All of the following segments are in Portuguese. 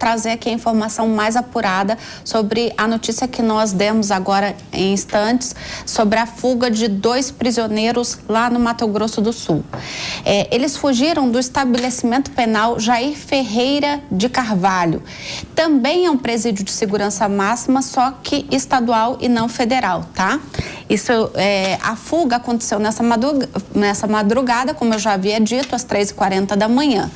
trazer aqui a informação mais apurada sobre a notícia que nós demos agora em instantes sobre a fuga de 2 prisioneiros lá no Mato Grosso do Sul. Eles fugiram do estabelecimento penal Jair Ferreira de Carvalho. Também é um presídio de segurança máxima, só que estadual e não federal, tá? A fuga aconteceu nessa madrugada, como eu já havia dito, às 3h40 da manhã.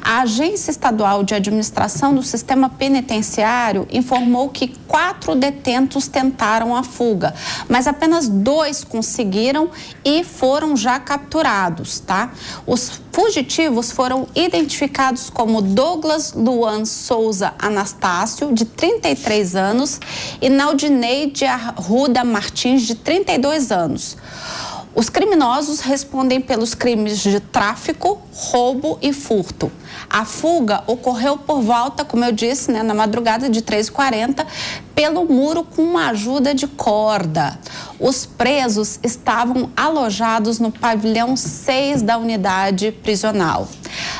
A Agência Estadual de Administração do Sistema Penitenciário informou que 4 detentos tentaram a fuga, mas apenas 2 conseguiram e foram já capturados, tá? Os fugitivos foram identificados como Douglas Luan Souza Anastácio, de 33 anos, e Naldineide Arruda Martins, de 32 anos. Os criminosos respondem pelos crimes de tráfico, roubo e furto. A fuga ocorreu por volta, como eu disse, na madrugada de 3h40, pelo muro com uma ajuda de corda. Os presos estavam alojados no pavilhão 6 da unidade prisional.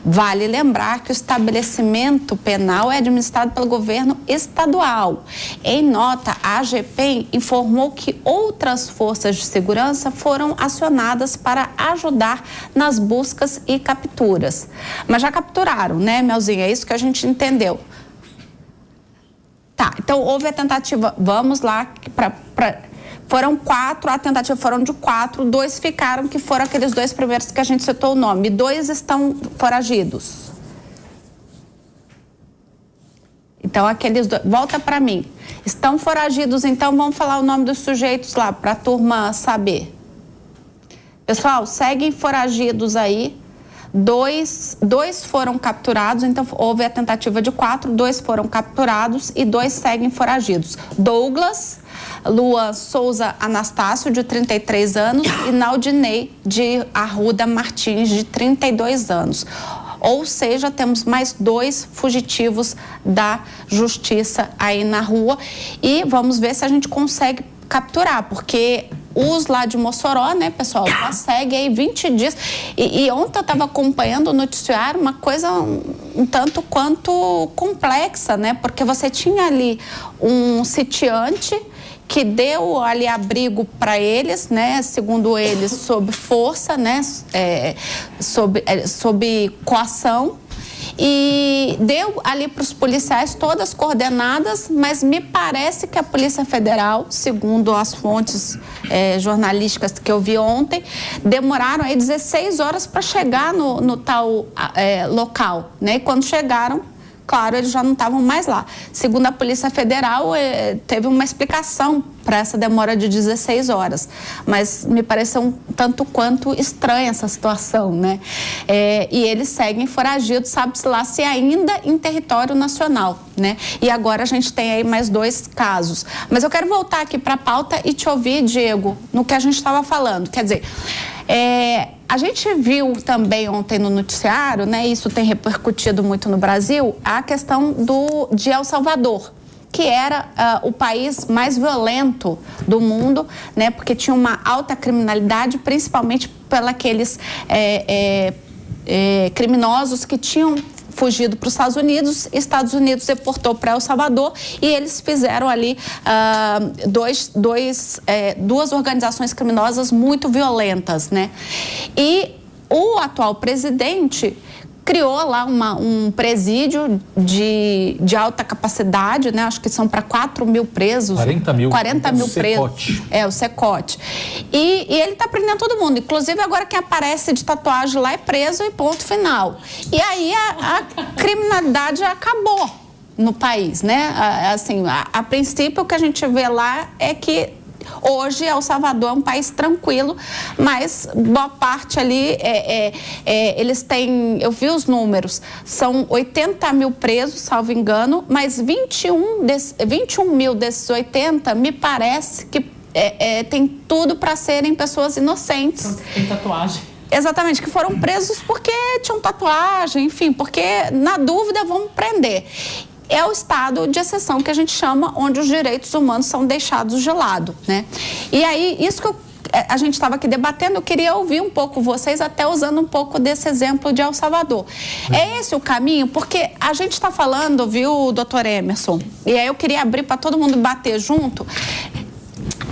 Vale lembrar que o estabelecimento penal é administrado pelo governo estadual. Em nota, a AGPEM informou que outras forças de segurança foram acionadas para ajudar nas buscas e capturas. Mas já capturaram, né, Melzinha? É isso que a gente entendeu. Tá, então houve a tentativa, vamos lá, foram 4, a tentativa foram de 4, 2 ficaram, que foram aqueles 2 primeiros que a gente citou o nome, 2 estão foragidos. Então aqueles 2, volta para mim, estão foragidos, então vamos falar o nome dos sujeitos lá, para a turma saber. Pessoal, seguem foragidos aí. 2 foram capturados, então houve a tentativa de 4, 2 foram capturados e 2 seguem foragidos. Douglas Luan Souza Anastácio, de 33 anos, e Naldinei de Arruda Martins, de 32 anos. Ou seja, temos mais 2 fugitivos da justiça aí na rua e vamos ver se a gente consegue capturar, porque os lá de Mossoró, né, pessoal, já segue aí 20 dias. E ontem eu estava acompanhando o noticiário, uma coisa um tanto quanto complexa, né, porque você tinha ali um sitiante que deu ali abrigo para eles, né, segundo eles, sob força, né, sob coação, e deu ali para os policiais todas coordenadas, mas me parece que a Polícia Federal, segundo as fontes jornalísticas que eu vi ontem, demoraram aí 16 horas para chegar no tal local, né, e quando chegaram, claro, eles já não estavam mais lá. Segundo a Polícia Federal, teve uma explicação para essa demora de 16 horas. Mas me pareceu um tanto quanto estranha essa situação, né? E eles seguem foragidos, sabe-se lá se ainda em território nacional, né? E agora a gente tem aí mais 2 casos. Mas eu quero voltar aqui para a pauta e te ouvir, Diego, no que a gente estava falando. Quer dizer, a gente viu também ontem no noticiário, né, isso tem repercutido muito no Brasil, a questão de El Salvador, que era o país mais violento do mundo, né, porque tinha uma alta criminalidade, principalmente pelos criminosos que tinham fugido para os Estados Unidos deportou para El Salvador e eles fizeram ali duas organizações criminosas muito violentas, né? E o atual presidente criou lá um presídio de alta capacidade, né? Acho que são para 4 mil presos. 40 mil presos. O Secote. E ele está prendendo todo mundo. Inclusive, agora quem aparece de tatuagem lá é preso e ponto final. E aí a criminalidade acabou no país, né? Assim, a princípio, o que a gente vê lá é que hoje, El Salvador é um país tranquilo, mas boa parte ali, eles têm, eu vi os números, são 80 mil presos, salvo engano, mas 21 mil desses 80, me parece que tem tudo para serem pessoas inocentes. Tem tatuagem. Exatamente, que foram presos porque tinham tatuagem, enfim, porque na dúvida vão prender. É o estado de exceção que a gente chama, onde os direitos humanos são deixados de lado, né? E aí, isso que a gente estava aqui debatendo, eu queria ouvir um pouco vocês, até usando um pouco desse exemplo de El Salvador. É esse o caminho? Porque a gente está falando, viu, doutor Emerson, e aí eu queria abrir para todo mundo bater junto.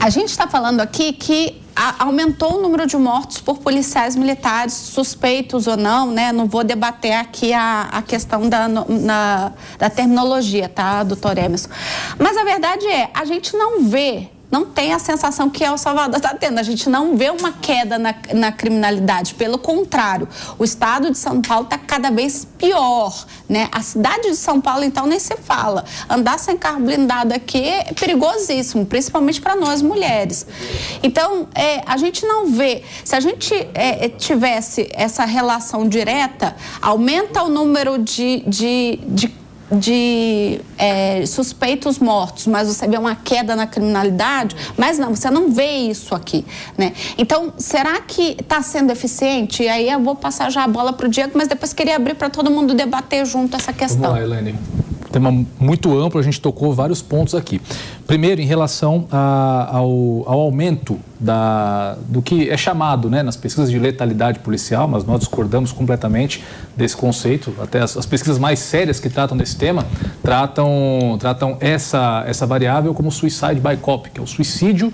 A gente está falando aqui que aumentou o número de mortos por policiais militares, suspeitos ou não, né? Não vou debater aqui a questão da terminologia, tá, doutor Emerson? Mas a verdade é, a gente não tem a sensação que El Salvador está tendo. A gente não vê uma queda na criminalidade. Pelo contrário, o estado de São Paulo está cada vez pior, né? A cidade de São Paulo, então, nem se fala. Andar sem carro blindado aqui é perigosíssimo, principalmente para nós mulheres. Então, a gente não vê. Se a gente tivesse essa relação direta, aumenta o número de suspeitos mortos, mas você vê uma queda na criminalidade, mas não, você não vê isso aqui, né? Então, será que está sendo eficiente? E aí eu vou passar já a bola para o Diego, mas depois queria abrir para todo mundo debater junto essa questão. Vamos lá, Elaine. Tema muito amplo, a gente tocou vários pontos aqui. Primeiro, em relação ao aumento do que é chamado, né, nas pesquisas de letalidade policial, mas nós discordamos completamente desse conceito. Até as pesquisas mais sérias que tratam desse tema tratam essa variável como suicide by cop, que é o suicídio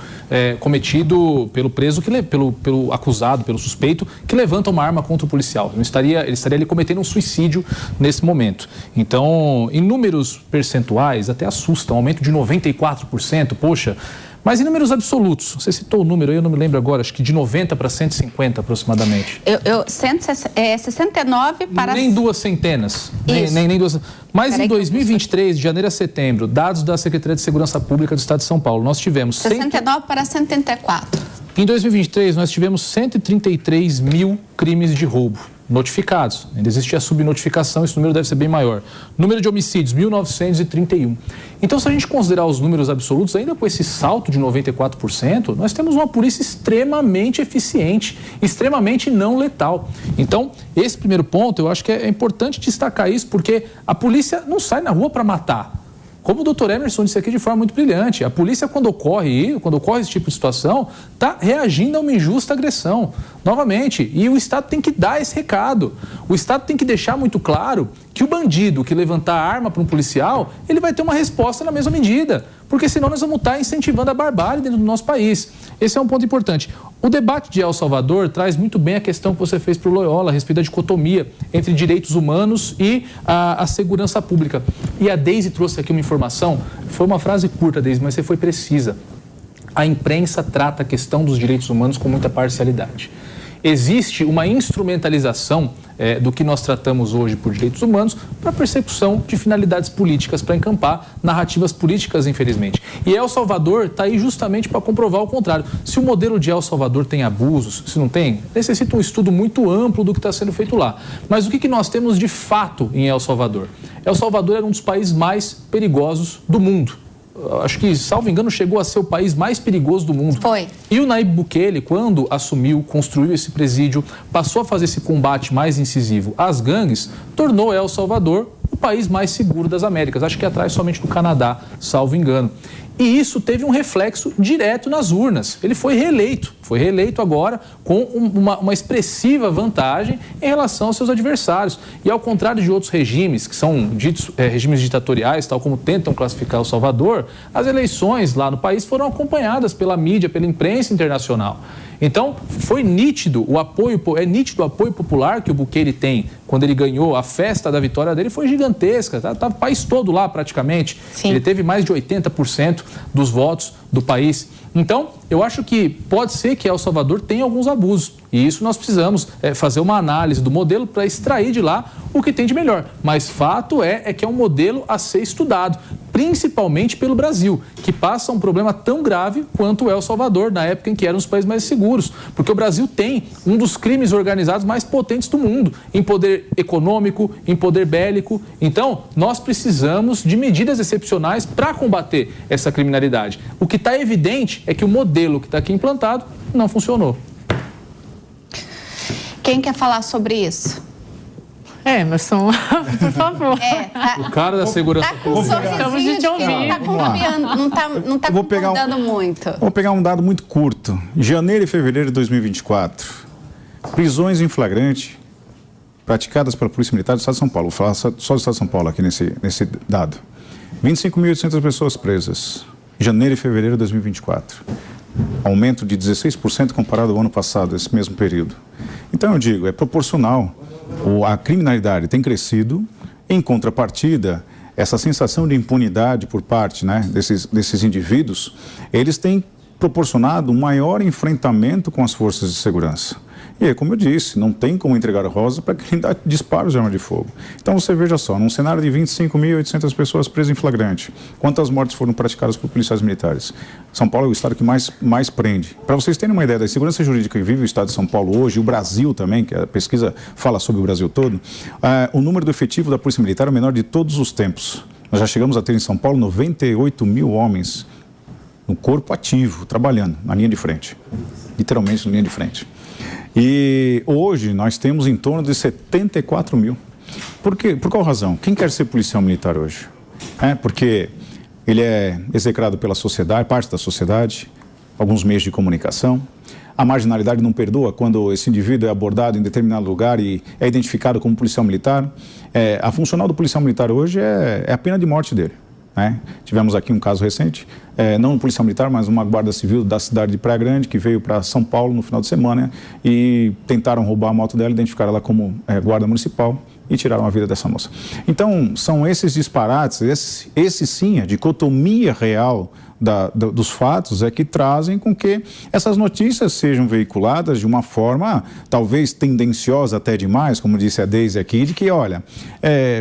cometido pelo preso, pelo acusado, pelo suspeito, que levanta uma arma contra o policial. Ele estaria ali cometendo um suicídio nesse momento. Então, em números percentuais, até assusta, um aumento de 94%, poxa. Mas em números absolutos, você citou o número aí, eu não me lembro agora, acho que de 90 para 150 aproximadamente. 69 para... Nem duas centenas. Nem duas... Mas em 2023, de janeiro a setembro, dados da Secretaria de Segurança Pública do Estado de São Paulo, nós tivemos... 69 para 74. Em 2023, nós tivemos 133 mil crimes de roubo notificados. Ainda existe a subnotificação, esse número deve ser bem maior. Número de homicídios, 1.931. Então, se a gente considerar os números absolutos, ainda com esse salto de 94%, nós temos uma polícia extremamente eficiente, extremamente não letal. Então, esse primeiro ponto, eu acho que é importante destacar isso, porque a polícia não sai na rua para matar. Como o doutor Emerson disse aqui de forma muito brilhante, a polícia, quando ocorre esse tipo de situação, está reagindo a uma injusta agressão. Novamente, e o Estado tem que dar esse recado. O Estado tem que deixar muito claro que o bandido que levantar a arma para um policial, ele vai ter uma resposta na mesma medida. Porque senão nós vamos estar incentivando a barbárie dentro do nosso país. Esse é um ponto importante. O debate de El Salvador traz muito bem a questão que você fez para o Loyola a respeito da dicotomia entre direitos humanos e a segurança pública. E a Deise trouxe aqui uma informação, foi uma frase curta, Deise, mas você foi precisa. A imprensa trata a questão dos direitos humanos com muita parcialidade. Existe uma instrumentalização do que nós tratamos hoje por direitos humanos para persecução de finalidades políticas, para encampar narrativas políticas, infelizmente. E El Salvador está aí justamente para comprovar o contrário. Se o modelo de El Salvador tem abusos, se não tem, necessita um estudo muito amplo do que está sendo feito lá. Mas o que nós temos de fato em El Salvador? El Salvador era um dos países mais perigosos do mundo. Acho que, salvo engano, chegou a ser o país mais perigoso do mundo. Foi. E o Nayib Bukele, quando assumiu, construiu esse presídio, passou a fazer esse combate mais incisivo às gangues, tornou El Salvador o país mais seguro das Américas. Acho que atrás somente do Canadá, salvo engano. E isso teve um reflexo direto nas urnas. Ele foi reeleito agora com uma expressiva vantagem em relação aos seus adversários. E ao contrário de outros regimes, que são ditos regimes ditatoriais, tal como tentam classificar El Salvador, as eleições lá no país foram acompanhadas pela mídia, pela imprensa internacional. Então, foi nítido o apoio popular que o Bukele tem quando ele ganhou. A festa da vitória dele foi gigantesca, estava o país todo lá praticamente. Sim. Ele teve mais de 80% dos votos do país. Então, eu acho que pode ser que El Salvador tenha alguns abusos. E isso nós precisamos fazer uma análise do modelo para extrair de lá o que tem de melhor. Mas fato é que é um modelo a ser estudado, principalmente pelo Brasil, que passa um problema tão grave quanto o El Salvador, na época em que eram os países mais seguros. Porque o Brasil tem um dos crimes organizados mais potentes do mundo, em poder econômico, em poder bélico. Então, nós precisamos de medidas excepcionais para combater essa criminalidade. O que está evidente é que o modelo que está aqui implantado não funcionou. Quem quer falar sobre isso? Emerson, por favor. O cara da segurança pública. Estamos de ouvir. Tá confiando, não tá concordando muito. Vou pegar um dado muito curto. Janeiro e fevereiro de 2024, prisões em flagrante praticadas pela Polícia Militar do Estado de São Paulo. Vou falar só do Estado de São Paulo aqui nesse dado. 25.800 pessoas presas. Janeiro e fevereiro de 2024. Aumento de 16% comparado ao ano passado, esse mesmo período. Então, eu digo, é proporcional. A criminalidade tem crescido. Em contrapartida, essa sensação de impunidade por parte, né, desses indivíduos, eles têm proporcionado um maior enfrentamento com as forças de segurança. E aí, como eu disse, não tem como entregar rosa para quem dá disparos de arma de fogo. Então você veja só, num cenário de 25.800 pessoas presas em flagrante, quantas mortes foram praticadas por policiais militares? São Paulo é o estado que mais prende. Para vocês terem uma ideia da segurança jurídica que vive o estado de São Paulo hoje, o Brasil também, que a pesquisa fala sobre o Brasil todo, o número do efetivo da Polícia Militar é o menor de todos os tempos. Nós já chegamos a ter em São Paulo 98 mil homens no corpo ativo, trabalhando na linha de frente. Literalmente na linha de frente. E hoje nós temos em torno de 74 mil. Por quê? Por qual razão? Quem quer ser policial militar hoje? Porque ele é execrado pela sociedade, parte da sociedade, alguns meios de comunicação. A marginalidade não perdoa quando esse indivíduo é abordado em determinado lugar e é identificado como policial militar. A funcional do policial militar hoje é a pena de morte dele. Tivemos aqui um caso recente, não um policial militar, mas uma guarda civil da cidade de Praia Grande, que veio para São Paulo no final de semana e tentaram roubar a moto dela, identificaram ela como guarda municipal e tiraram a vida dessa moça. Então, são esses disparates, esse sim, a dicotomia real dos fatos é que trazem com que essas notícias sejam veiculadas de uma forma talvez tendenciosa até demais, como disse a Deise aqui, de que, olha,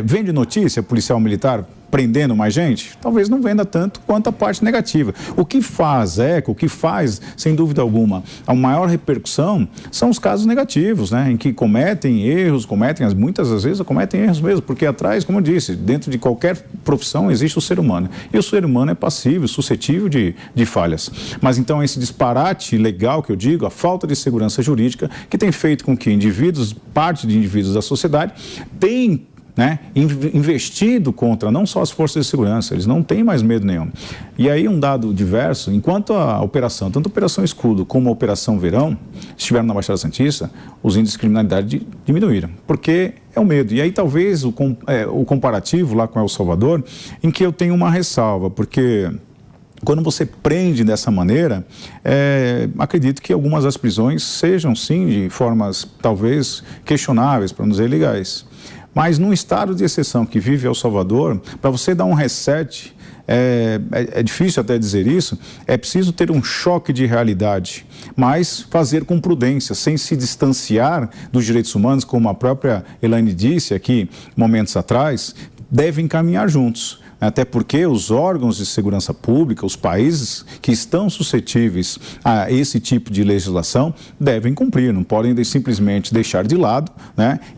vende notícia policial militar prendendo mais gente? Talvez não venda tanto quanto a parte negativa. O que faz eco, o que faz, sem dúvida alguma, a maior repercussão são os casos negativos, em que cometem erros, muitas das vezes cometem erros mesmo, porque atrás, como eu disse, dentro de qualquer profissão existe o ser humano. E o ser humano é passível, suscetível de falhas. Mas então esse disparate legal que eu digo, a falta de segurança jurídica, que tem feito com que parte de indivíduos da sociedade tem investido contra não só as forças de segurança, eles não têm mais medo nenhum. E aí um dado diverso, enquanto a operação, tanto a Operação Escudo como a Operação Verão, estiveram na Baixada Santista, os índices de criminalidade diminuíram, porque é o medo. E aí talvez o comparativo lá com El Salvador, em que eu tenho uma ressalva, porque quando você prende dessa maneira, acredito que algumas das prisões sejam sim de formas talvez questionáveis, para não dizer ilegais. Mas num estado de exceção que vive El Salvador, para você dar um reset, é difícil até dizer isso, é preciso ter um choque de realidade, mas fazer com prudência, sem se distanciar dos direitos humanos, como a própria Elaine disse aqui momentos atrás, devem caminhar juntos. Até porque os órgãos de segurança pública, os países que estão suscetíveis a esse tipo de legislação, devem cumprir, não podem simplesmente deixar de lado,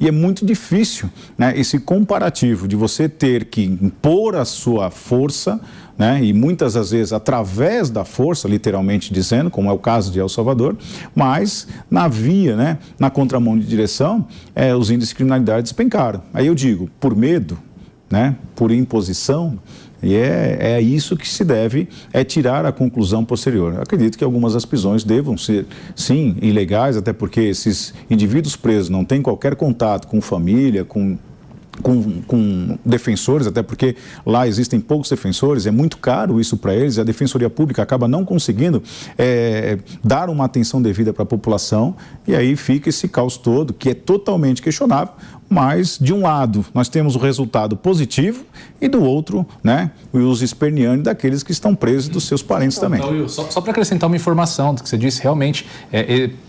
E é muito difícil, esse comparativo de você ter que impor a sua força, e muitas das vezes através da força, literalmente dizendo, como é o caso de El Salvador, mas na via, na contramão de direção, os índices de criminalidade despencaram. Aí eu digo, por medo, por imposição, e é isso que se deve tirar a conclusão posterior. Eu acredito que algumas das prisões devam ser, sim, ilegais, até porque esses indivíduos presos não têm qualquer contato com família, com defensores, até porque lá existem poucos defensores, é muito caro isso para eles, a Defensoria Pública acaba não conseguindo dar uma atenção devida para a população, e aí fica esse caos todo, que é totalmente questionável, mas de um lado nós temos o resultado positivo e do outro, o uso esperneante daqueles que estão presos e dos seus parentes também. Então, só para acrescentar uma informação do que você disse, realmente,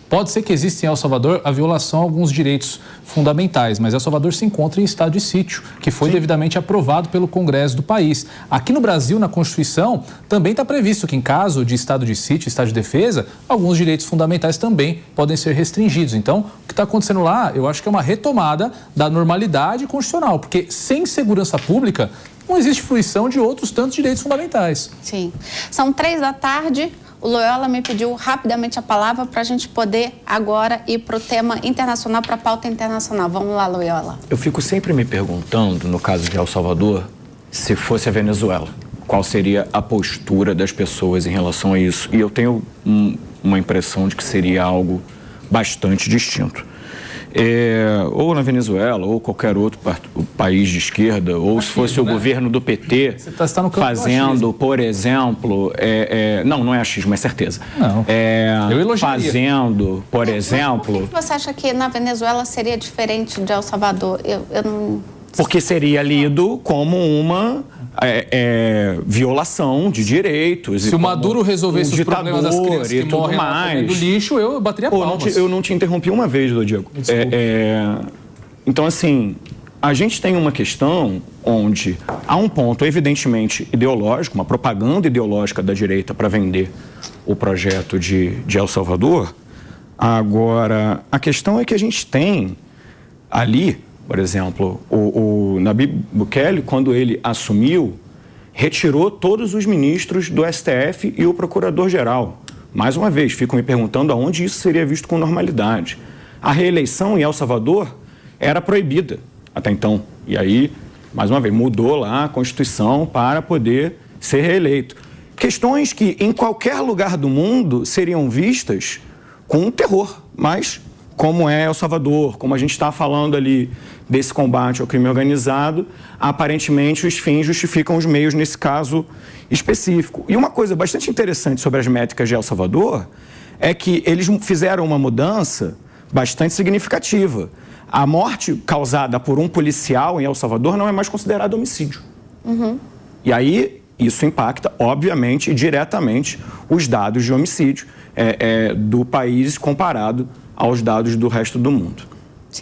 pode ser que exista em El Salvador a violação a alguns direitos fundamentais, mas El Salvador se encontra em estado de sítio, que foi devidamente aprovado pelo Congresso do país. Aqui no Brasil, na Constituição, também está previsto que em caso de estado de sítio, estado de defesa, alguns direitos fundamentais também podem ser restringidos. Então, o que está acontecendo lá, eu acho que é uma retomada da normalidade constitucional, porque sem segurança pública não existe fruição de outros tantos direitos fundamentais. Sim. São 3 da tarde. O Loyola me pediu rapidamente a palavra para a gente poder agora ir para o tema internacional, para a pauta internacional. Vamos lá, Loyola. Eu fico sempre me perguntando, no caso de El Salvador, se fosse a Venezuela, qual seria a postura das pessoas em relação a isso. E eu tenho uma impressão de que seria algo bastante distinto. Ou na Venezuela, ou qualquer outro país de esquerda, ou se fosse o governo do PT fazendo, por exemplo... não é achismo, é certeza. Não, eu elogiaria. Fazendo, por exemplo... Por que você acha que na Venezuela seria diferente de El Salvador? Eu não... Porque seria lido como uma violação de direitos. Se o Maduro resolvesse os problemas das crianças que morrem do lixo, eu bateria palmas. Eu não te interrompi uma vez, Diego. Então, assim, a gente tem uma questão onde há um ponto evidentemente ideológico, uma propaganda ideológica da direita para vender o projeto de El Salvador. Agora, a questão é que a gente tem ali... Por exemplo, o Nayib Bukele, quando ele assumiu, retirou todos os ministros do STF e o procurador-geral. Mais uma vez, fico me perguntando aonde isso seria visto com normalidade. A reeleição em El Salvador era proibida até então. E aí, mais uma vez, mudou lá a Constituição para poder ser reeleito. Questões que em qualquer lugar do mundo seriam vistas com terror, mas... como é El Salvador, como a gente está falando ali desse combate ao crime organizado, aparentemente os fins justificam os meios nesse caso específico. E uma coisa bastante interessante sobre as métricas de El Salvador é que eles fizeram uma mudança bastante significativa. A morte causada por um policial em El Salvador não é mais considerada homicídio. E aí isso impacta, obviamente, e diretamente os dados de homicídio do país comparado aos dados do resto do mundo.